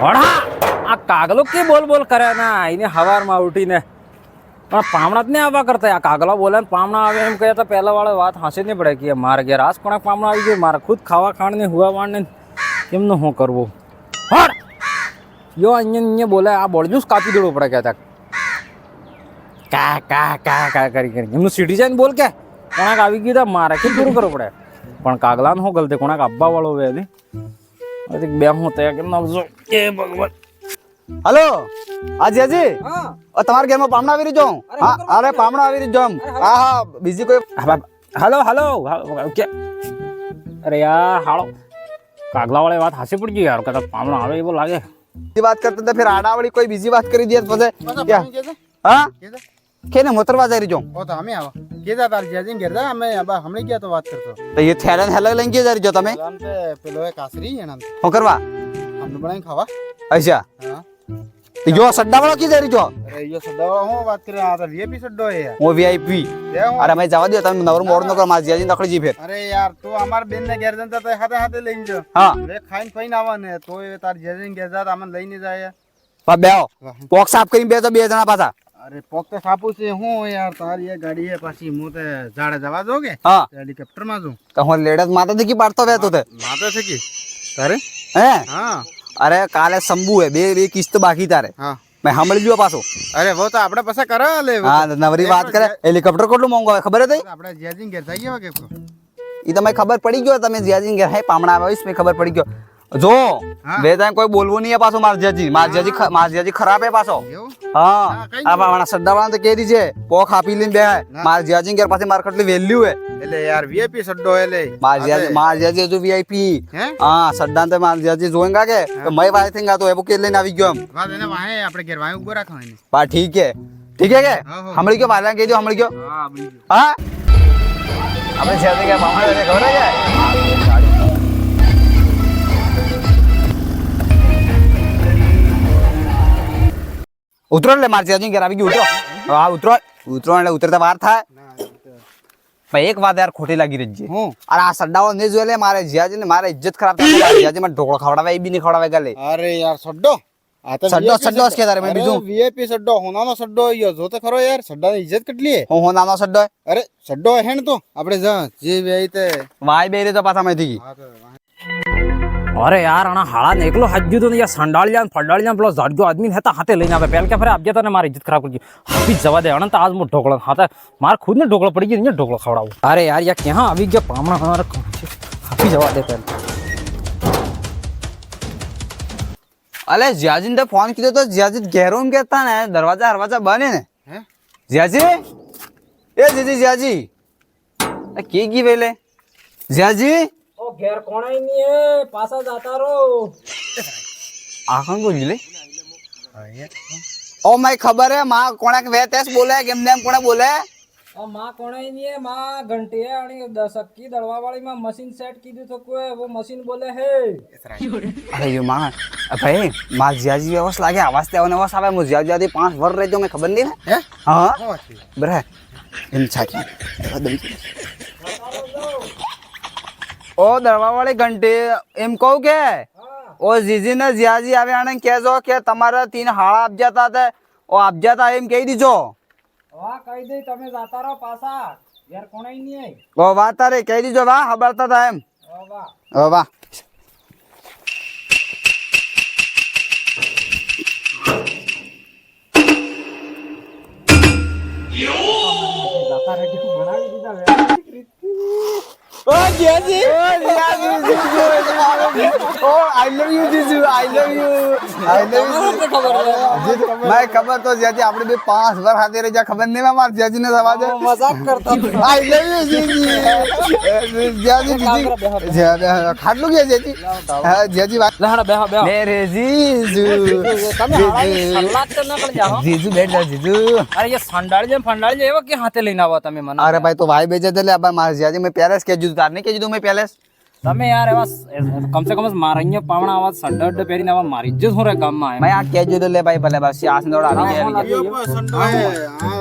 વડા આ કાગલો કે બોલ બોલ કરે ના એને હવારમાં ઉઠીને પણ પામણા જ નહીં આવવા કરતા આ કાગલો બોલે ને પામણા આવે એમ કહે તો પહેલા વાળે વાત હાંસી નહીં પડે કે મારે ઘેર આસ પણ પામણા આવી ગયો મારે ખુદ ખાવા ખાણ ને હુવા વાણ ને કેમનું શું કરવું હડ યો અહીંયા બોલે આ બોળજું કાપી દેવું પડે કહેતા કા કા કા કા કરી કરી એમનું સીટી જાય ને બોલ કે કોણાક આવી ગયું તો મારે કેમ પૂરું કરવું પડે પણ કાગલાને શું ગલતી કોણાક આપવા વાળો હોય હજી બે હું તૈયાર કેમ નાખજો એ ભગવાન હલો હાજી હાજી તમારા ઘરમાં પામણા આવી રહ્યો હા અરે પામણા આવી રહ્યો હા હા બીજી કોઈ હલો હલો કે અરે યાર હાલો કાગલા વાળી વાત હાસી પડી ગઈ યાર કદાચ પામણો આવે એવું લાગે બીજી વાત કરતા હતા ફિર આડાવાળી કોઈ બીજી વાત કરી દે પછી હા કેને મોતરવા જઈ રહ્યો ઓ તો અમે આવો કેજા તાર જેજીન ગેરદા અમે અબા હમણે ગયા તો વાત કરતો તો એ થેલાને હેલા લઈને કે જઈ રહ્યો તમે આમ તે પેલો એક કાસરી એના શું કરવા અમને બનાવી ખાવા અચ્છા હા તો જો સડ્ડા વાળો કે જઈ રહ્યો અરે યો સડાવા હું વાત કરે આ તો વીઆઈપી સડ્ડો હે યાર હું વીઆઈપી અરે મેં જવા દો તમે નવરું મોડ ન કરો માર જીયાજી નખડી જી ફેર અરે યાર તું અમાર બેન ને ઘેર જતા તો હાથે હાથે લઈને જો હા લે ખાઈને ફઈને આવા ને તો એ તાર જેજીન ઘેર જા અમને લઈને જાય બેહો પોક સાફ કરીને બે તો બે જણા પાછા અરે પોક તો સાપુ છે હું યાર તારી એ ગાડી હે પાછી હું તે ઝાડે જવા દો કે હા હેલિકોપ્ટર માં છું તો હું લેડસ માથે થી પાડતો વેતો તે માતે છે કે તારે હે હા અરે કાલે સંબુ હે બે કિસ્ત બાકી તારે હા મેં સાંભળી લ્યો પાછો અરે વો તો આપણે પાસે કરા લે હા નવરી વાત કરે હેલિકોપ્ટર કેટલું મોંઘું આવે ખબર હતી આપણે જેજીન ઘેર જઈએ કે એ તમે ખબર પડી ગયો તમે જીયાજી ઘેર હે પામણા આવે મેં ખબર પડી ગયો જો બે ટાઈમ કોઈ બોલવું નહીં પાછો માર જીયાજી ખરાબ હે પાછો એવું હા આ પામણા સડ્ડા વાળા તો કહી દીજે પોખ આપી લઈને બે માર જીયાજી ઘેર પાસે માર કેટલી વેલ્યુ હે એટલે યાર વીઆઈપી સડ્ડો હે લે માર જીયાજી જો વીઆઈપી હે હા સડ્ડા તો માર જીયાજી જોઈંગા કે તો મય વાય થેંગા તો એવો કે લઈને આવી ગયો એમ વાત એને વાહે આપણે ઘેર વાહે ઉભો રાખો એને બા ઠીક હે કે હમળી ગયો વાલા કહી દો હમળી ગયો હા બળી ગયો હા આપણે જીયાજી ઘેર પામણા ખબર હે ઉતરો એટલે માર જીયાજી ઘેર આવી ગયું ઉતરો હા ઉતરો એટલે ઉતરતા વાર થાય ભાઈ એક વાત યાર ખોટી લાગી રહી છે હું અરે આ સડ્ડાઓ નહીં જોઈ લે મારે જીયાજી ને મારે ઇજ્જત ખરાબ થાય જીયાજી મને ઢોકળો ખવડાવે એ બી નહીં ખવડાવે ગલે અરે યાર સડ્ડો આ તો સડ્ડો કે તારે મેં બીજું વીઆઈપી સડ્ડો હોનાનો સડ્ડો યો જો તો ખરો યાર સડ્ડાની ઇજ્જત કેટલી હે હું નાનો સડ્ડો અરે સડ્ડો હે ને તો આપણે જે વેઈ તે વાય બેરી તો પાછા મેથી હા તો વાહે અરે યાર આના હાળા ને એકલો હાજ્યું તો યાર સંડાળ્યા ને ફડાળ્યા પેલો ઝાડજો આદમી હતા હાથે લઈને આવે પહેલા કે ફરે આપજે તને મારી ઇજ્જત ખરાબ કરી હાફી જવા દે અનંત આજ મો ઢોકળો હાથે માર ખુદ ને ઢોકળો પડી ગયો ને ઢોકળો ખવડાવું અરે યાર યા ક્યાં આવી ગયા પામણા મારે હાફી જવા દે પહેલા અલે જીયાજી ને ફોન કીધો તો જીયાજી ઘેરો એમ કહેતા ને દરવાજા બને ને હે જીયાજી જીયાજી કે કી વેલે જીયાજી ઓ ઘેર કોણાઈ ની હે પાછા જાતા રો આખણ બોલી લે ઓ માય ખબર હે માં કોણે વે તેસ બોલે કેમ ને કોણે બોલે ઓ માં કોણાઈ ની હે માં ઘંટી હે અને સક્કી દળવા વાળી માં મશીન સેટ કીધું તો કોઈ वो मशीन बोले है અરે યો માં ભાઈ માં જીયાજી વ્યવસ લાગે આવાજ તે આવાજ આવે મુ જીયાજી 5 વર રહેજો મે ખબર નહીં હે હા શું વાત છે બરે એમ છાકી ઓ દળવા વાળી ઘંટી એમ કહું કે ઓ જીજી ને જીયાજી આવે આને કહેજો કે તમારા 3 હાળા આપજાતા હતા ઓ આપજાતા એમ કહી દીજો વાહ કહી દે તમે જાતા રહો પાછા ઘેર કોણાઈ ની હે ઓ વાત તારે કહી દીજો વાહ ખબરતા હતા એમ ઓ વાહ ઓ વાહ જાતા રહે બનાવી દીધા ઓ જીયાજી ઓ આઈ લવ યુ જીજુ આઈ લવ યુ મેં ખબર તો જીયાજી આપણે બે 5 વાર હાથે રહી જા ખબર નહીં માર જીયાજી ને સવાજ મજાક કરતા આઈ લવ યુ જીજી જીયાજી ખાટલું કે જીયાજી હા જીયાજી વાત લહણા બેહો બેહો મેરે જીજુ તમે હાળા સલાદ તો ન કરી જાઓ જીજુ બેઠ જા જીજુ અરે ये ફંડાળી એવો કે હાથે લઈને આવો તમે મને અરે ભાઈ તો ભાઈ બેજે એટલે અબ માર જીયાજી મેં પેલેસ કે જુદું તાર નહીં કે જુદું મેં પેલેસ તમે યાર એવા કમસે કમ મારા અહીંયા પાવણા આવા સડ્ડ પહેરીને આવા મારી ઇજ્જત હું રે ગામમાં ભાઈ આ કે જુદું લે ભાઈ ભલે બસ આ સંદોડ આવી યો સડ્ડો હે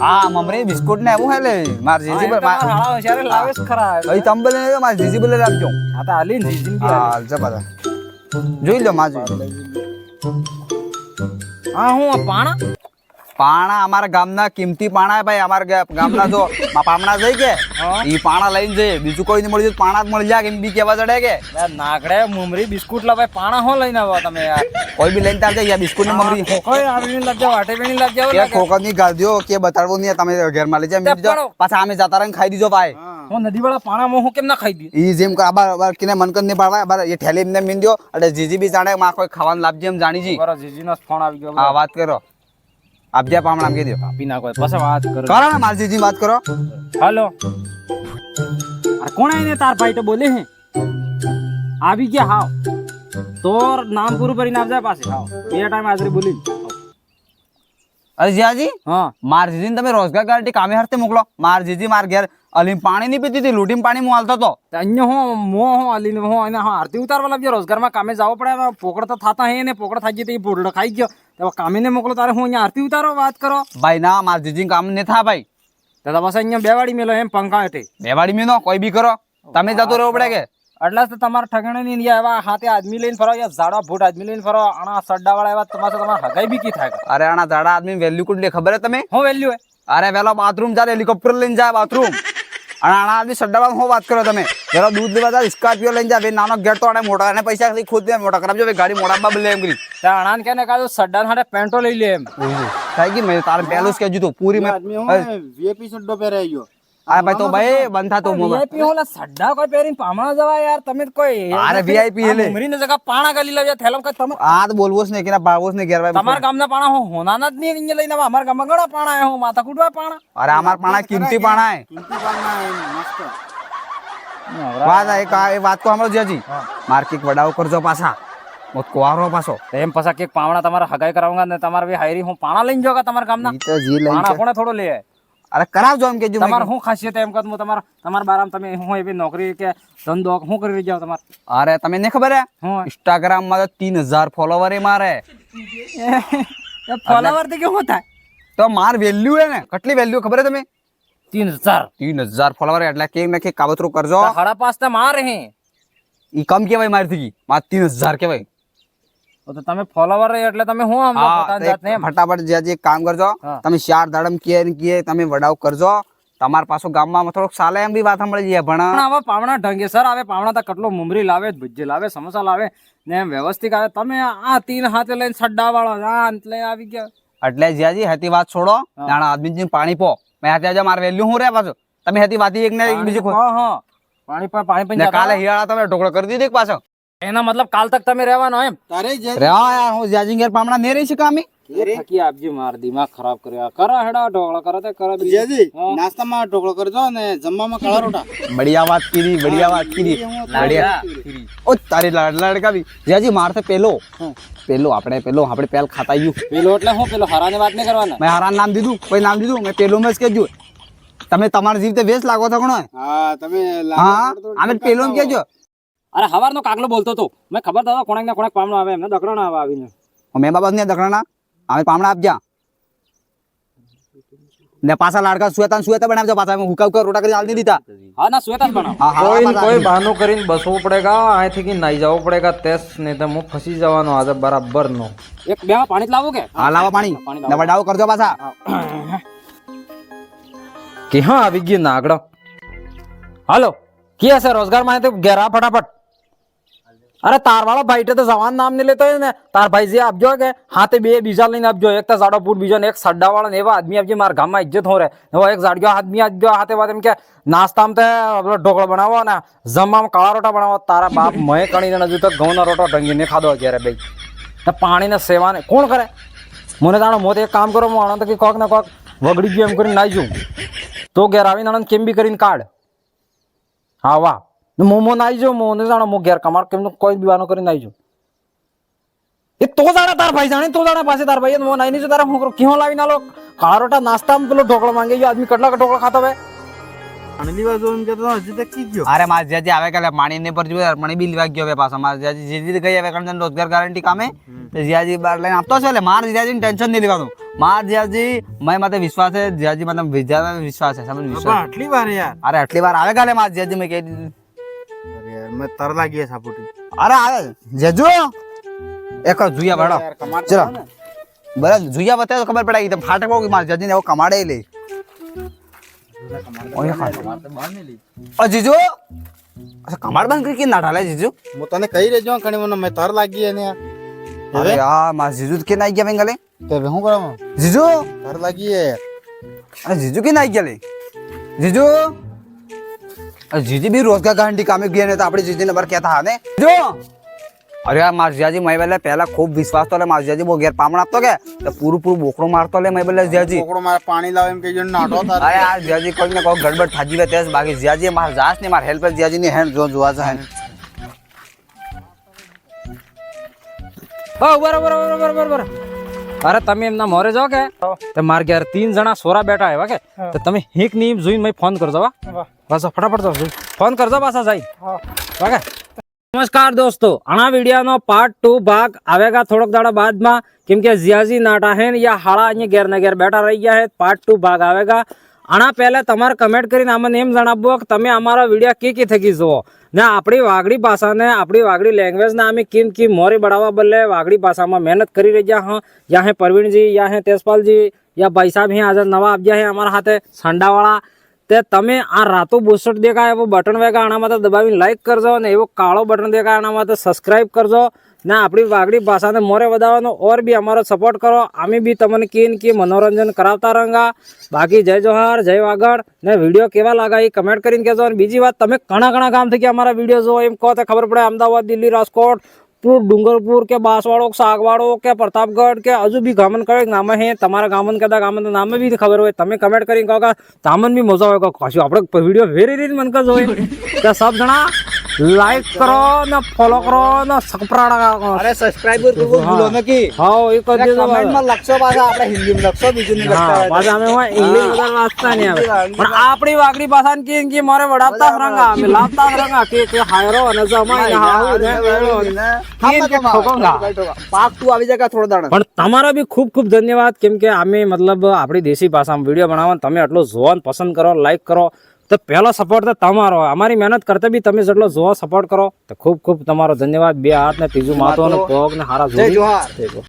હા મમરી બિસ્કુટ ને એવું હે લે માર જીજી પર હાળા હોશિયાર લાવે છે ખરા ભાઈ તંબલે ને માર જીજી બોલે રાખજો આ તો આલી ને જીજીન બી હા જબરદસ્ત જોઈ લો માં જોઈ હા હું પાણા પાણા અમારા ગામના કિંમતી પાણા હે ભાઈ અમારા ગામના જો પામણા જઈ કે ઈ પાણા લઈને જઈએ બીજું કોઈ નહીં મળી જાય પાણા જ મળી જાય એમ બી કેવા ચડે કે નાગડે મુમરી બિસ્કુટ લા ભાઈ પાણા હો લઈને આવો તમે યાર કોઈ બી લઈને તાર જાય બિસ્કુટ ને મમરી કોઈ આવીને લગ જાવ આટે વેણી લગ જાવ કે ખોખર ની ગાળ્યો કે બતાડવો નહીં તમે ઘેર માં લઈ જાય મેં દીધો પાછા અમે જતા રહીને ખાઈ દીધો ભાઈ હું નદી વાળા પાણા માં હું કેમ ના ખાઈ દે ઈ જેમ આબાર કિને મનકન ને પાડવા આબાર એ ઠેલી એમને મીન દો એટલે જીજી બી જાણે માં કોઈ ખાવાનું લાભ જેમ જાણી જી બરો જીજી નો ફોન આવી ગયો હા વાત કરો આપજે પામણા કહી દો આપી ના કોઈ પછી વાત કરો કરો ને માર જીજી વાત કરો હાલો અરે કોણ આઈને તાર ભાઈ તો બોલે હે આવી ગયા હાવ તોર નામ પૂરું કરીને આવજા પાસે હાવ બે ટાઈમ હાજરી બોલી અરે જીજાજી હા માર જીજીને તમે રોજગાર ગારંટી કામે હરતે મોકલો માર જીજી માર ઘેર અલીમ પાણી નહીં પીતી હતી લૂંટીને પાણી હું હાલતો હતો અહીંયા હું મો હું અલીને હું એને હા આરતી ઉતારવા લાગ્યો રોજગારમાં કામે જવો પડે હવે પોકળ તો થતા હે ને પોકળ થઈ ગઈ તો પોડડો ખાઈ ગયો તો કામે ને મોકલો તારે હું અહીંયા આરતી ઉતારો વાત કરો ભાઈ ના માર જીજી કામ ને થા ભાઈ તો બસ અહીંયા બેવાડી મેલો એમ પંખા હેઠે બેવાડી મીનો કોઈ બી કરો તમે જતો રહેવું પડે કે એટલે તો તમારા ઠગણે ની એવા હાથે આદમી લઈને ફરો યા ઝાડા ફૂટ આદમી લઈને ફરો આણા સડ્ડા વાળા એવા તમારે હગાઈ બી કી થાય અરે આના જાડા આદમી વેલ્યુ કુટલી ખબર હે તમે હું વેલ્યુ હે અરે પેલો બાથરૂમ જાય હેલિકોપ્ટર લઈને જાય બાથરૂમ અને આના આદમી સડ્ડાવાળા હું વાત કરો તમે પેલો દૂધ લેવા જાય સ્કોર્પિયો લઈને જાય નાનો ગેટ તો આને મોટા અને પૈસા ખુદ મોટા કરાવજો ગાડી મોટા બદલે એમ કરી ત્યાં અણાન કે ને કાજો સડ્ડા હાથે પેન્ટો લઈ લે એમ થઈ ગઈ મેં તારે પહેલું જ કહેજો તું પૂરી આદમી હું વીઆઈપી સડ્ડો પહેરાઈ ગયો અરે ભાઈ તો ભાઈ બંધ થા તો વીઆઈપી હોલા સડ્ડા કોઈ પહેરીને પામણા જવા યાર તમે કોઈ અરે VIP હેલે. ઉમરીની જગ્યા પાણા ગાલી લાવ્યા થેલમ કઈ તમે આ તો બોલવો જ નહીં કે ના બાળવો જ નહીં ઘેર ભાઈ તમારા ગામના પાણા હું હોનાના જ નહીં અહીંયા લઈને આવા. અમારા ગામમાં ઘણા પાણા હે હું માથા કૂટવા પાણા અરે અમાર પાણા કિંમતી પાણા હે કિંમતી પાના મસ્ત વાત આ એ વાત તો હમણાં જીજી માર્કેટ વડાઓ કરજો પાછા મોત કોવારો પાછો તો એમ પાછા કે પાવણા તમારે હગાઈ કરાવવા ને તમારે બી હાયરી હું પાણા લઈને જોગા તમારા ગામના ઈ તો જી લઈ પાણા કોણે થોડો લે અરે કરાવજો એમ કેજો તમારે શું ખાસિયત એમ કહું તમારા બારામાં તમે હું એવી નોકરી કે ધંધો શું કરી જાવ તમારે અરે તમે ને ખબર હે હું ઇન્સ્ટાગ્રામ માં તો 3000 ફોલોવર એ મારે ફોલોવર થી કેવું થાય તો માર વેલ્યુ હે ને કેટલી વેલ્યુ ખબર હે તમે 3000 3000 ફોલોવર એટલે કે મેં કે કાવતરું કરજો હડા પાસ તો માર હે ઈ કમ કેવાય મારથી માર 3000 કેવાય તો તમે ફોલોવર એટલે તમે હું આમ પોતાની જાતને એમ ફટાફટ જે એક કામ કરજો હા. તમે 4 દાડમ કે તમે વડાવ કરજો તમાર પાછો ગામમાં થોડોક સાલે એમ બી વાત સાંભળી જાય પણ પણ હવે પાવણા ઢંગે સર આવે પાવણા તો કેટલો મુમરી લાવે ભજીયા લાવે સમોસા લાવે ને એમ વ્યવસ્થિત આવે તમે આ તીન હાથે લઈને સડ્ડા વાળા એટલે આવી ગયા એટલે જ્યાજી હતી વાત છોડો નાના આદમી પાણી પો મેં હાથે આજે માર વેલ્યુ હું રે પાછો તમે હતી વાતી એક ને એક બીજી હા હા પાણી પણ કાલે હિયાળા તમે ઢોકળો કરી દીધી કે પાછો એના મતલબ કાલ તક તમે રહેવાનો એમ તારે જ રે હા યાર હું જ્યાજી ઘેર પામણા ને રહી શકા અમે થકી આપજી માર દિમાગ ખરાબ કર્યો કરો હેડા ઢોકળા કરો તે કરો જીજાજી નાસ્તામાં ઢોકળો કરજો ને જમવામાં કાળા રોટા બઢિયા વાત કીધી બઢિયા ઓ તારી લડકાવી જ્યાજી માર તો પેલો આપણે પેલ ખાતા ગયું પેલો એટલે હું પેલો હરાની વાત નહીં કરવાના મેં હારા નામ દીધું કોઈ નામ દીધું મેં પેલો મેં જ કહેજો તમે તમારા જીવ તે વેસ્ટ લાગો છો ઘણો હા તમે હા અમે પેલો એમ કહેજો અરે હવારનો કાગલો બોલતો તો મેં ખબર થતો કોણાક ને કોણાક પામણો આવે એમને દકડો ના આવે આવીને મેં બાબા ને દકડાના અમે પામણા આપજા ને પાછા લાડકા સુએતા બનાવજો પાછા અમે હુકા રોટા કરી હાલ નહીં દીધા હા ના સુએતા જ બનાવો હા હા કોઈ પાછા કોઈ બહાનું કરીને બસવું પડેગા અહીંથી કે નહીં જવું પડેગા તેસ નહીં તો હું ફસી જવાનો આજે બરાબર નો એક બે પાણી જ લાવું કે હા લાવો પાણી ને વડાવ કરજો પાછા કે હા આવી ગયું નાગડો હાલો કે હશે રોજગાર માં તો ઘેરા ફટાફટ અરે તાર વાળો ભાઈ તો જવાન નામ નહીં લેતો હોય ને તાર ભાઈ જે આપજો કે હાથે બે બીજા લઈને આપજો એક તો જાડો ફૂટ બીજો ને એક સડ્ડા વાળા ને એવા આદમી આપજો મારા ગામમાં ઇજ્જત હો રે એવો એક જાડ્યો આદમી આપજો હાથે વાત એમ કે નાસ્તામાં તો ઢોકળો બનાવો ને જમવામાં કાળા રોટા બનાવો તારા બાપ મય કણીને હજુ તો ઘઉંનો રોટો ઢંગીને ખાધો ઘેરે ભાઈ પાણીને સેવાને કોણ કરે મને જાણો મોત એક કામ કરો હું આણંદ કે કોક ને કોક વગડી ગયું એમ કરીને નાઈ જઉં તો ઘેર આવીને આણંદ કેમ બી કરીને કાઢ હા વાહ મોમો નાઈ જો મોને જાણો મો ઘેર કમાડ કેમ કોઈ દીવાનો કરી નાઈ જો એ તો જાણે તાર ભાઈ જાણે તો જાણે પાસે તાર ભાઈ મો નાઈ ની તારે હું કરું ક્યાં લાવી નાલો કાળા રોટા નાસ્તામાં પેલો ઢોકળો માંગે જો આદમી કેટલા ઢોકળો ખાતો હોય પાણી લીવા જો એમ કેતો હજી તક કી ગયો અરે માર જ્યાજી આવે કાલે પાણી ને પર જો પાણી બી લેવા ગયો હવે પાછા માર જ્યાજી જે ગઈ હવે કારણ રોજગાર ગારંટી કામે તે જ્યાજી બાર લઈને આપતો છે એટલે માર જ્યાજી ટેન્શન નહીં લેવાનું માર જ્યાજી મય માથે વિશ્વાસ છે જ્યાજી મતલબ વિદ્યા વિશ્વાસ છે સમજ વિશ્વાસ આટલી વાર યાર અરે આટલી વાર આવે કાલે માર જ્યાજી મેં કહી દીધું અરે યાર મેં તર લાગી સાપોટી અરે આવે જેજો એક જુયા ભાડો ચલો બરાબર જુયા બતાવે તો ખબર પડાય તો ફાટક બહુ માર જજીને એવો કમાડે લે જીજુ અચ્છા કમાડ બંધ કરી કે ના ઢાલે જીજુ હું તને કહી રહેજો કણી મને મેં તાર લાગી એને અરે આ માર જીજુ કે ના ગયા બેંગલે તે હું કરાવ જીજુ તાર લાગી હે અરે જીજુ કે ના ગયા લે જીજુ અરે જીજી બી રોજગાર ગાંડી કામે ગયા ને તો આપણે જીજી નંબર કહેતા હા ને જો અરે આ માર જીજાજી મેં બેલે પહેલા ખૂબ વિશ્વાસ તો લે માર જીજાજી બહુ ઘેર પામણ આપતો કે તો પૂરું બોકડો મારતો લે મેં બેલે જીજાજી છોકરો મારે પાણી લાવે એમ કહીજો નાટો તાર અરે આ જીજાજી કોઈ ને કોઈ ગડબડ થાજી લે તેસ બાકી જીજાજી માર જાસ ને માર હેલ્પર જીજાજી ની હેન્ડ જોવા જાય બરાબર અરે તમે એમના મોરે જાઓ કે તે માર ઘેર 3 જણા સોરા બેઠા આવ્યા કે તો તમે હિક નીમ જોઈને મેં ફોન કરજો બસ ફટાફટ જાઓ ફોન કરજો પાછા જાય વાગે નમસ્કાર दोस्तों आना वीडियो नो पार्ट 2 भाग आवेगा थोड़क दाड़ा बाद में क्योंकि जियाजी नाटा है या हाड़ा अँ घेर ने घेर बैठा रही गया है पार्ट 2 भाग आवेगा आना पहले तमारे कमेंट करीने अमने एम जणावो कि तमे अमारा वीडियो की थकी जुओ ने आपणी वागड़ी भाषा ने आपणी वागड़ी लैंग्वेज ने अमे की मोरी बढ़ावा बदले वागड़ी भाषा में मेहनत करी रही हाँ या है परवीन जी या है तेजपाल जी या भाई साहब ही आज नवा आव्या है अमरा हाथे संडावाड़ा ते तमे आ रातो बूस्टर देखाय एवं बटन वेगा आना माते दबावीने लाइक करजो ने एवो काळो बटन देखाय आना माते सब्सक्राइब करजो ने आपणी वागड़ी भाषा ने मोरे वधाववानो और भी अमारो सपोर्ट करो आमी भी तमने की मनोरंजन करावता रंगा बाकी जय जोहार जय वागड़ ने वीडियो केवा लागा ए कमेंट करीने कहेजो अने बीजी वात तमे घणा गाम थी के अमारा वीडियो जो एम कहो तो खबर पड़े अमदावाद दिल्ली राजकोट डूंगरपुर के बांसवाड़ो सागवाड़ो के प्रतापगढ़ के हजू भी गामन कड़े नाम है तमारा गामन कदा गामन नाम भी खबर हो तमे कमेंट करी कहो तामन भी मजा आएगा खासी आपणे वीडियो वेरी रीत मन कर जोए तो सब जना लाइक करो ना फॉलो करो ना सब्सक्राइब करो અરે સબસ્ક્રાઇબર કરવું ભૂલો નકી हां एक कर दे કમેન્ટ માં લખશો પાછા આપણે હિન્દી માં લખશો બીજું નહીં લખતા हां पाछा हमें वहां इंग्लिश वगैरह वाचता नहीं आवे पण आपणी वागड़ी भाषा की मारे वडावता रंगा हमें लावता रंगा के हायरो અને જમાઈ ને હાઉ ને વેળો के ठोकंगा પાક તું આવી જાય થોડો દાડા પણ તમારા બી ખૂબ ખૂબ ધન્યવાદ કેમ કે અમે મતલબ આપણી દેશી ભાષામાં વિડીયો બનાવવા તમે આટલો જોવાનું પસંદ કરો લાઈક કરો તો પહેલો સપોર્ટ તો તમારો અમારી મહેનત કરતા બી તમે જેટલો જોવા સપોર્ટ કરો તો ખૂબ ખૂબ તમારો ધન્યવાદ બે હાથ ને ત્રીજું માથું અને પગ ને હારા જોડી